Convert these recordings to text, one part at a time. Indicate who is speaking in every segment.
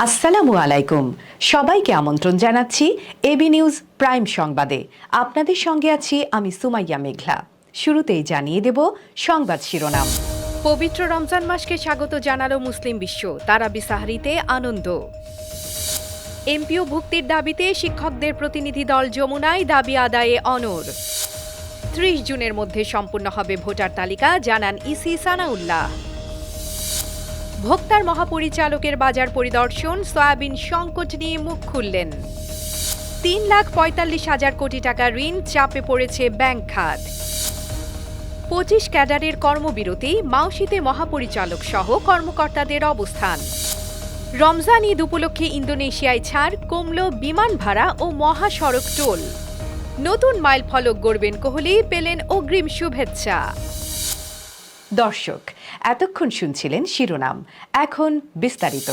Speaker 1: আসসালামু আলাইকুম, সবাইকে আমন্ত্রণ জানাচ্ছি এবি নিউজ প্রাইম সংবাদে। আপনাদের সঙ্গে আছি আমি সুমাইয়া মেঘলা। শুরুতেই জানিয়ে দেব সংবাদ শিরোনাম।
Speaker 2: পবিত্র রমজান মাসকে স্বাগত জানালো মুসলিম বিশ্ব, তারাবি সাহরিতে আনন্দ। এমপিও ভুক্তির দাবিতে শিক্ষকদের প্রতিনিধি দল যমুনায়, দাবি আদায়ে অনড়। ৩০ জুনের মধ্যে সম্পূর্ণ হবে ভোটার তালিকা, জানান ইসি সানাউল্লাহ। ভোক্তার মহাপরিচালকের বাজার পরিদর্শন, সয়াবিন সংকট নিয়ে মুখ খুললেন। ৩,৪৫,০০০ কোটি টাকা ঋণ, চাপে পড়েছে ব্যাংক খাত। ২৫ ক্যাডারের কর্মবিরতি, মাউশিতে মহাপরিচালক সহ কর্মকর্তাদের অবস্থান। রমজান ঈদ উপলক্ষে ইন্দোনেশিয়ায় ছাড়, কমল বিমান ভাড়া ও মহাসড়ক টোল। নতুন মাইল ফলক গড়বেন কোহলি, পেলেন অগ্রিম শুভেচ্ছা।
Speaker 1: দর্শক, এতক্ষণ শুনছিলেন শিরোনাম, এখন বিস্তারিত।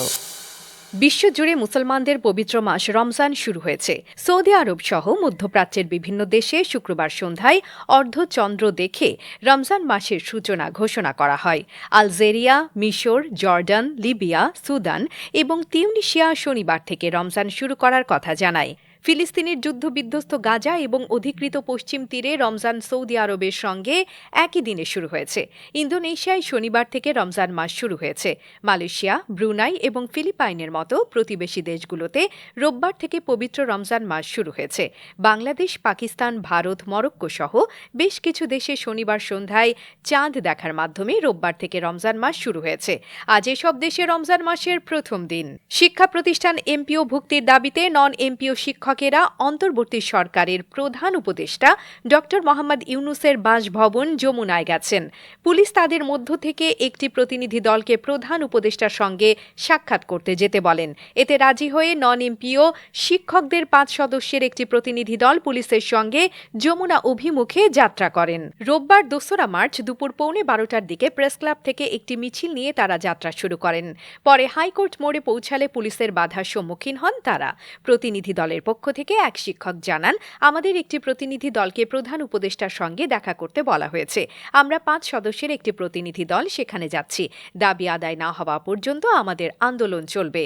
Speaker 2: বিশ্বজুড়ে মুসলমানদের পবিত্র মাস রমজান শুরু হয়েছে। সৌদি আরব সহ মধ্যপ্রাচ্যের বিভিন্ন দেশে শুক্রবার সন্ধ্যায় অর্ধচন্দ্র দেখে রমজান মাসের সূচনা ঘোষণা করা হয়। আলজেরিয়া, মিশর, জর্ডান, লিবিয়া, সুদান এবং তিউনিসিয়া শনিবার থেকে রমজান শুরু করার কথা জানায়। ফিলিস্তিনের যুদ্ধবিধ্বস্ত গাজা এবং অধিকৃত পশ্চিম তীরে রমজান সৌদি আরবের সঙ্গে একই দিনে শুরু হয়েছে। ইন্দোনেশিয়ায় শনিবার থেকে রমজান মাস শুরু হয়েছে। মালয়েশিয়া, ব্রুনাই এবং ফিলিপাইনের মতো প্রতিবেশী দেশগুলোতে রোববার থেকে পবিত্র রমজান মাস শুরু হয়েছে। বাংলাদেশ, পাকিস্তান, ভারত, মরক্কো সহ বেশ কিছু দেশে শনিবার সন্ধ্যায় চাঁদ দেখার মাধ্যমে রোববার থেকে রমজান মাস শুরু হয়েছে। আজ এসব দেশে রমজান মাসের প্রথম দিন। শিক্ষা প্রতিষ্ঠান এমপিও ভুক্তির দাবিতে নন এমপিও শিক্ষকেরা অন্তর্বর্তী সরকারের প্রধান উপদেষ্টা ড মোহাম্মদ ইউনুসের বাসভবন যমুনায় গেছেন। পুলিশ তাদের মধ্য থেকে একটি প্রতিনিধি দলকে প্রধান উপদেষ্টার সঙ্গে সাক্ষাৎ করতে যেতে বলেন। এতে রাজি হয়ে নন এমপিও শিক্ষকদের ৫ সদস্যের একটি প্রতিনিধি দল পুলিশের সঙ্গে যমুনা অভিমুখে যাত্রা করেন। রোববার ২রা মার্চ দুপুর ১:১২টার দিকে প্রেস ক্লাব থেকে একটি মিছিল নিয়ে তারা যাত্রা শুরু করেন। পরে হাইকোর্ট মোড়ে পৌঁছালে পুলিশের বাধার সম্মুখীন হন তারা। প্রতিনিধি দলের পক্ষ থেকে এক শিক্ষক জানান, আমাদের একটি প্রতিনিধি দলকে প্রধান উপদেষ্টার সঙ্গে দেখা করতে বলা হয়েছে। আমরা ৫ সদস্যের একটি প্রতিনিধি দল সেখানে যাচ্ছি। দাবি আদায় না হওয়া পর্যন্ত আমাদের আন্দোলন চলবে।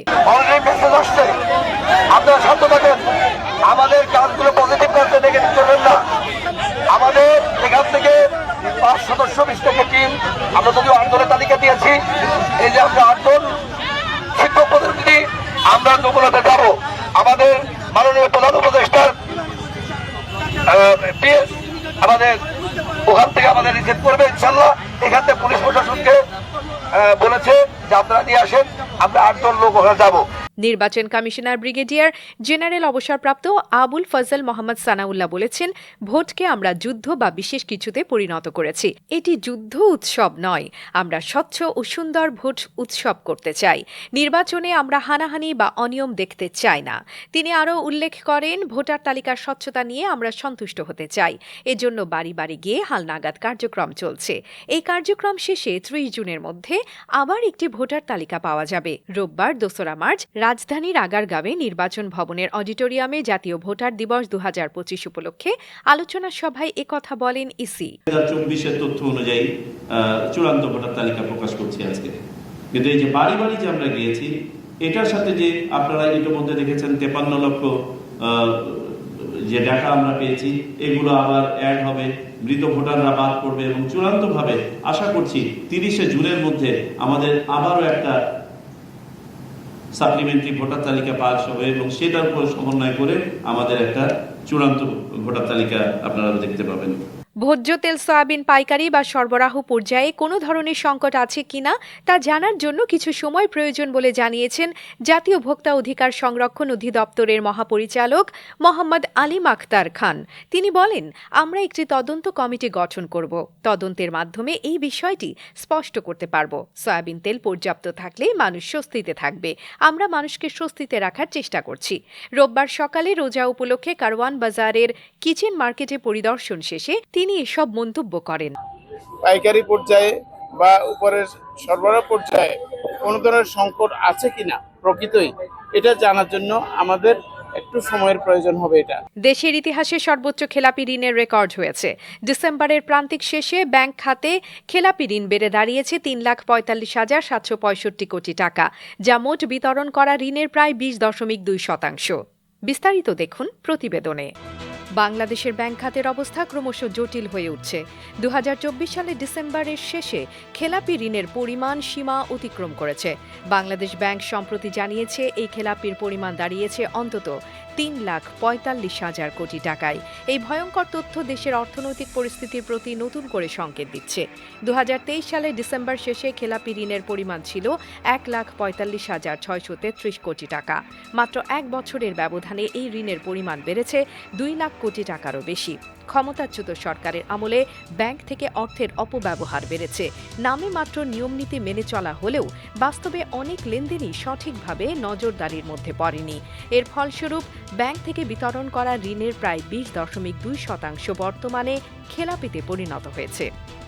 Speaker 3: আমাদের কাজগুলো পজিটিভ করতে নেগেটিভ করবেন না। আমাদের এখান থেকে ৫ সদস্য বিশিষ্ট টিম, আমরা যদিও ৮ দলের তালিকা দিয়েছি। এই যে আমরা ৮ দল শিক্ষক প্রতিনিধি আমরা যমুনাতে যাব। আমাদের মাননীয় প্রধান উপদেষ্টার আমাদের ওখান থেকে আমাদের রিসিভ করবে ইনশাল্লাহ। এখান থেকে পুলিশ প্রশাসনকে বলেছে যে আপনারা নিয়ে আসেন, আমরা ৮ জন লোক ওখানে যাব।
Speaker 2: নির্বাচন কমিশনার ব্রিগেডিয়ার জেনারেল অবসরপ্রাপ্ত আবুল ফজল মোহাম্মদ সানাউল্লাহ বলেছেন, ভোটকে আমরা যুদ্ধ বা বিশেষ কিছুতে পরিণত করেছি। এটি যুদ্ধ উৎসব নয়। আমরা স্বচ্ছ ও সুন্দর ভোট উৎসব করতে চাই। নির্বাচনে আমরা হানাহানি বা অনিয়ম দেখতে চাই না। তিনি আরও উল্লেখ করেন, ভোটার তালিকার স্বচ্ছতা নিয়ে আমরা সন্তুষ্ট হতে চাই। এজন্য বাড়ি বাড়ি গিয়ে হালনাগাদ কার্যক্রম চলছে। এই কার্যক্রম শেষে ৩০ জুনের মধ্যে আবার একটি ভোটার তালিকা পাওয়া যাবে। রোববার ২রা মার্চ রাজধানীর আগারগাঁওয়ে নির্বাচন ভবনের অডিটোরিয়ামে জাতীয় ভোটার দিবস ২০২৫ উপলক্ষে আলোচনা সভায় একথা বলেন ইসি।
Speaker 4: ২০২৪-এর তথ্য অনুযায়ী চূড়ান্ত ভোটার তালিকা প্রকাশ করছি আজকে। কিন্তু এই যে বাড়ি বাড়ি যে আমরা গিয়েছি, এটার সাথে যে আপনারা ইতিমধ্যে দেখেছেন ৫৩ লক্ষ যে ডাটা আমরা পেয়েছি, এগুলো আবার অ্যাড হবে, মৃত ভোটাররা বাদ পড়বে এবং চূড়ান্তভাবে আশা করছি ৩০শে জুনের মধ্যে আমাদের আবারও একটা সাপ্লিমেন্টারি ভোটার তালিকা পাস হবে এবং সেটার উপর সমন্বয় করে আমাদের একটা চূড়ান্ত ভোটার তালিকা আপনারা দেখতে পাবেন।
Speaker 2: ভোজ্য তেল, সয়াবিন পাইকারি বা সরবরাহ পর্যায়ে কোনো ধরনের সংকট আছে কিনা তা জানার জন্য কিছু সময় প্রয়োজন বলে জানিয়েছেন জাতীয় ভোক্তা অধিকার সংরক্ষণ অধিদপ্তরের মহাপরিচালক মোহাম্মদ আলিম আখতার খান। তিনি বলেন, আমরা একটি তদন্ত কমিটি গঠন করব। তদন্তের মাধ্যমে এই বিষয়টি স্পষ্ট করতে পারব। সয়াবিন তেল পর্যাপ্ত থাকলে মানুষ স্বস্তিতে থাকবে। আমরা মানুষকে স্বস্তিতে রাখার চেষ্টা করছি। রোববার সকালে রোজা উপলক্ষে কারওয়ান বাজারের কিচেন মার্কেটে পরিদর্শন শেষে তিনি এসব মন্তব্য করেন।
Speaker 5: পাইকারি পর্যায়ে বা উপরের সরবরাহ পর্যায়ে কোনো ধরনের সংকট আছে কিনা প্রকৃতই এটা জানার জন্য আমাদের একটু সময়ের প্রয়োজন হবে এটা।
Speaker 2: দেশের ইতিহাসে সর্বোচ্চ খেলাপি ঋণের রেকর্ড হয়েছে। ডিসেম্বরের প্রান্তিক শেষে ব্যাংক খাতে খেলাপি ঋণ বেড়ে দাঁড়িয়েছে 3,45,765 কোটি টাকা, যা মোট বিতরণ করা ঋণের প্রায় 20.2%। বিস্তারিত দেখুন প্রতিবেদনে। বাংলাদেশের ব্যাংক খাতের অবস্থা ক্রমশ জটিল হয়ে উঠছে। 2024 সালের ডিসেম্বরের শেষে খেলাপি ঋণের পরিমাণ সীমা অতিক্রম করেছে। বাংলাদেশ ব্যাংক সম্প্রতি জানিয়েছে এই খেলাপির পরিমাণ দাঁড়িয়েছে অন্তত 3,45,000 কোটি টাকায়। এই ভয়ঙ্কর তথ্য দেশের অর্থনৈতিক পরিস্থিতির প্রতি নতুন করে সংকেত দিচ্ছে। 2023 সালের ডিসেম্বর শেষে খেলাপি ঋণের পরিমাণ ছিল 1,45,633 কোটি টাকা। মাত্র এক বছরের ব্যবধানে এই ঋণের পরিমাণ বেড়েছে 2 লাখ কোটি টাকারও বেশি। ক্ষমতাচ্যুত সরকারের আমলে ব্যাংক থেকে অর্থের অপব্যবহার বেড়েছে। নামে মাত্র নিয়মনীতি মেনে চলা হলেও বাস্তবে অনেক লেনদেনই সঠিকভাবে নজরদারির মধ্যে পড়েনি। এর ফলস্বরূপ ব্যাংক থেকে বিতরণ করা ঋণের প্রায় 20.2% বর্তমানে খেলাপিতে পরিণত হয়েছে।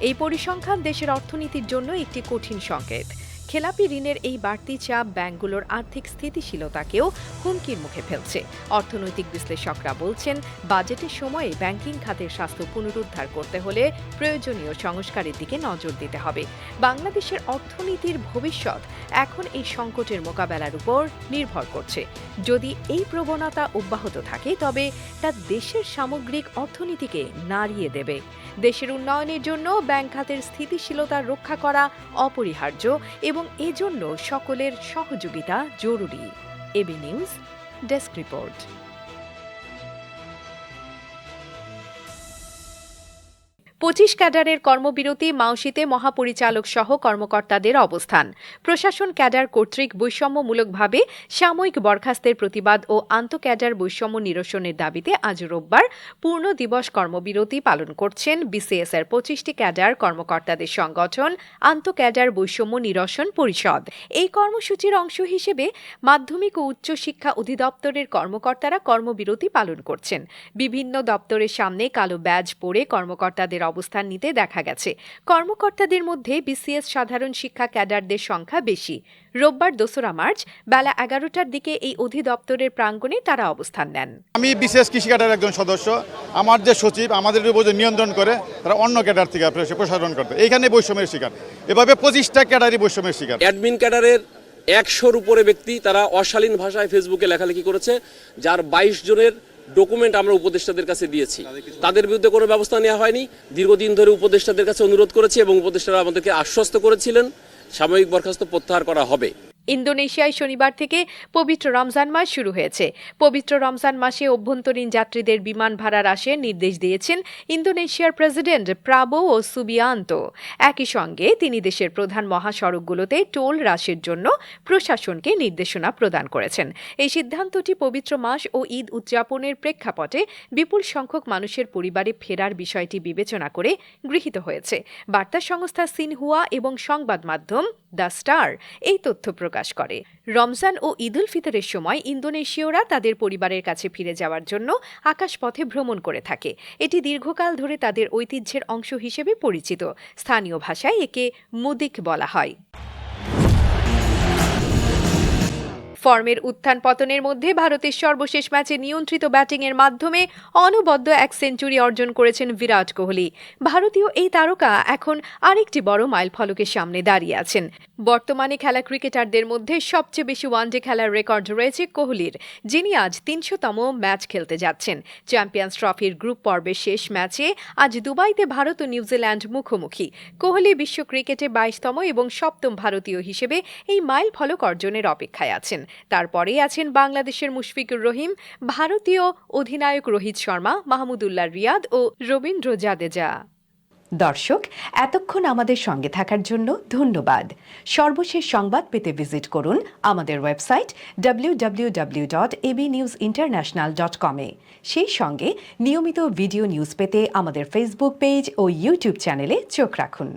Speaker 2: এই পরিসংখ্যান দেশের অর্থনীতির জন্য একটি কঠিন সংকেত। খেলাপি ঋণের এই বাড়তি চাপ ব্যাংকগুলোর আর্থিক স্থিতিশীলতাকেও হুমকির মুখে ফেলছে। অর্থনৈতিক বিশ্লেষকরা বলছেন, বাজেটের সময়ে ব্যাংকিং খাতের স্বাস্থ্য পুনরুদ্ধার করতে হলে প্রয়োজনীয় সংস্কারের দিকে নজর দিতে হবে। বাংলাদেশের অর্থনীতির ভবিষ্যৎ এখন এই সংকটের মোকাবেলার উপর নির্ভর করছে। যদি এই প্রবণতা অব্যাহত থাকে তবে তা দেশের সামগ্রিক অর্থনীতিকে নাড়িয়ে দেবে। দেশের উন্নয়নের জন্য ব্যাংক খাতের স্থিতিশীলতা রক্ষা করা অপরিহার্য এবং এজন্য সকলের সহযোগিতা জরুরি। A B news desk report. 25 ক্যাডারের কর্মবিরতি, মাউশিতে মহাপরিচালক সহ কর্মকর্তাদের অবস্থান। প্রশাসন ক্যাডার কর্তৃক বৈষম্যমূলকভাবে সাময়িক বরখাস্তের প্রতিবাদ ও আন্তঃক্যাডার বৈষম্য নিরসনের দাবিতে আজ রোববার পূর্ণ দিবস কর্মবিরতি পালন করছেন বিসিএস-এর 25টি ক্যাডার কর্মকর্তাদের সংগঠন আন্তঃক্যাডার বৈষম্য নিরসন পরিষদ। এই কর্মসূচির অংশ হিসেবে মাধ্যমিক ও উচ্চ শিক্ষা অধিদপ্তরের কর্মকর্তারা কর্মবিরতি পালন করছেন। বিভিন্ন দপ্তরের সামনে কালো ব্যাজ পরে কর্মকর্তাদের অবস্থান নিতে দেখা গেছে। কর্মকর্তাদের মধ্যে বিসিএস সাধারণ শিক্ষা ক্যাডারদের সংখ্যা বেশি। রোববার 2রা মার্চ বেলা 11টার দিকে এই অধিদপ্তরের প্রাঙ্গণে তারা অবস্থান নেন।
Speaker 6: আমি বিশেষ কৃষি ক্যাডারের একজন সদস্য। আমার যে সচিব আমাদের উপর যে নিয়ন্ত্রণ করে তারা অন্য ক্যাডার থেকে প্রশাসন করতে, এইখানে বৈষম্যের শিকার। এভাবে 25টা ক্যাডারই বৈষম্যের শিকার।
Speaker 7: অ্যাডমিন ক্যাডারের 100-র উপরে ব্যক্তি তারা অশালীন ভাষায় ফেসবুকে লেখালেখি করেছে, যার 22 জনের ডকুমেন্ট আমরা উপদেষ্টাদের কাছে দিয়েছি। তাদের বিরুদ্ধে কোনো ব্যবস্থা নেওয়া হয়নি। দীর্ঘদিন ধরে উপদেষ্টাদের কাছে অনুরোধ করেছি এবং উপদেষ্টারা আমাদেরকে আশ্বস্ত করেছিলেন সাময়িক বরখাস্ত প্রত্যাহার করা হবে।
Speaker 2: ইন্দোনেশিয়ায় শনিবার থেকে পবিত্র রমজান মাস শুরু হয়েছে। পবিত্র রমজান মাসে অভ্যন্তরীণ যাত্রীদের বিমান ভাড়া হ্রাসের নির্দেশ দিয়েছেন ইন্দোনেশিয়ার প্রেসিডেন্ট প্রাবোও সুবিয়ান্তো। একই সঙ্গে তিনি দেশের প্রধান মহাসড়কগুলোতে টোল হ্রাসের জন্য প্রশাসনকে নির্দেশনা প্রদান করেছেন। এই সিদ্ধান্তটি পবিত্র মাস ও ঈদ উদযাপনের প্রেক্ষাপটে বিপুল সংখ্যক মানুষের পরিবারে ফেরার বিষয়টি বিবেচনা করে গৃহীত হয়েছে। বার্তা সংস্থা সিনহুয়া এবং সংবাদ মাধ্যম দ্য স্টার এই তথ্য প্রকাশ করে। রমজান ও ঈদ উল ফিতরের সময় ইন্দোনেশীয়রা তাদের পরিবারের কাছে ফিরে যাওয়ার জন্য আকাশপথে ভ্রমণ করে থাকে। এটি দীর্ঘকাল ধরে তাদের ঐতিহ্যের অংশ হিসেবে পরিচিত। স্থানীয় ভাষায় একে মুদিক বলা হয়। ফর্মের উত্থান পতনের মধ্যে ভারতের সর্বশেষ ম্যাচে নিয়ন্ত্রিত ব্যাটিংয়ের মাধ্যমে অনবদ্য 1 সেঞ্চুরি অর্জন করেছেন বিরাট কোহলি। ভারতীয় এই তারকা এখন আরেকটি বড় মাইলফলকের সামনে দাঁড়িয়ে আছেন। বর্তমানে খেলা ক্রিকেটারদের মধ্যে সবচেয়ে বেশি ওয়ানডে খেলার রেকর্ড রয়েছে কোহলির, যিনি আজ 300তম ম্যাচ খেলতে যাচ্ছেন। চ্যাম্পিয়ন্স ট্রফির গ্রুপ পর্বের শেষ ম্যাচে আজ দুবাইতে ভারত ও নিউজিল্যান্ড মুখোমুখি। কোহলি বিশ্ব ক্রিকেটে 22তম এবং 7ম ভারতীয় হিসেবে এই মাইলফলক অর্জনের অপেক্ষায় আছেন। তারপরেই আছেন বাংলাদেশের মুশফিকুর রহিম, ভারতীয় অধিনায়ক রোহিত শর্মা, মাহমুদুল্লাহ রিয়াদ ও রবীন্দ্র জাদেজা।
Speaker 1: দর্শক, এতক্ষণ আমাদের সঙ্গে থাকার জন্য ধন্যবাদ। সর্বশেষ সংবাদ পেতে ভিজিট করুন আমাদের ওয়েবসাইট www.abnewsinternational.com-এ। সেই সঙ্গে নিয়মিত ভিডিও নিউজ পেতে আমাদের ফেসবুক পেজ ও ইউটিউব চ্যানেলে চোখ রাখুন।